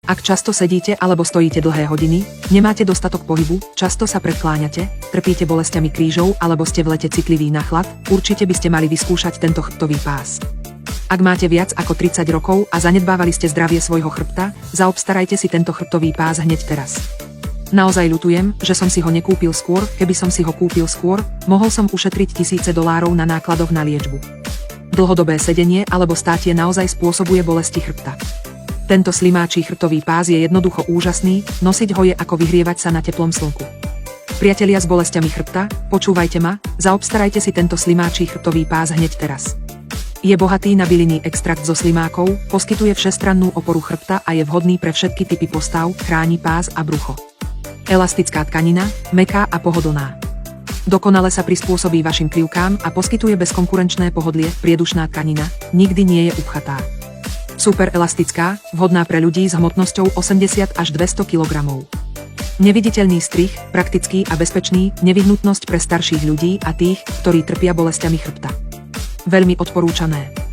Ak často sedíte alebo stojíte dlhé hodiny, nemáte dostatok pohybu, často sa predkláňate, trpíte bolestiami krížov alebo ste v lete citliví na chlad, určite by ste mali vyskúšať tento chrbtový pás. Ak máte viac ako 30 rokov a zanedbávali ste zdravie svojho chrbta, zaobstarajte si tento chrbtový pás hneď teraz. Naozaj ľutujem, že som si ho nekúpil skôr, keby som si ho kúpil skôr, mohol som ušetriť tisíce dolárov na nákladoch na liečbu. Dlhodobé sedenie alebo státie naozaj spôsobuje bolesti chrbta. Tento slimáčí chrbtový pás je jednoducho úžasný, nosiť ho je ako vyhrievať sa na teplom slnku. Priatelia s bolestiami chrbta, počúvajte ma, zaobstarajte si tento slimáčí chrbtový pás hneď teraz. Je bohatý na bylinný extrakt zo slimákov, poskytuje všestrannú oporu chrbta a je vhodný pre všetky typy postav, chráni pás a brucho. Elastická tkanina, mäkká a pohodlná. Dokonale sa prispôsobí vašim krivkám a poskytuje bezkonkurenčné pohodlie, priedušná tkanina, nikdy nie je upchatá. Super elastická, vhodná pre ľudí s hmotnosťou 80 až 200 kg. Neviditeľný strih, praktický a bezpečný, nevyhnutnosť pre starších ľudí a tých, ktorí trpia bolestiami chrbta. Veľmi odporúčané.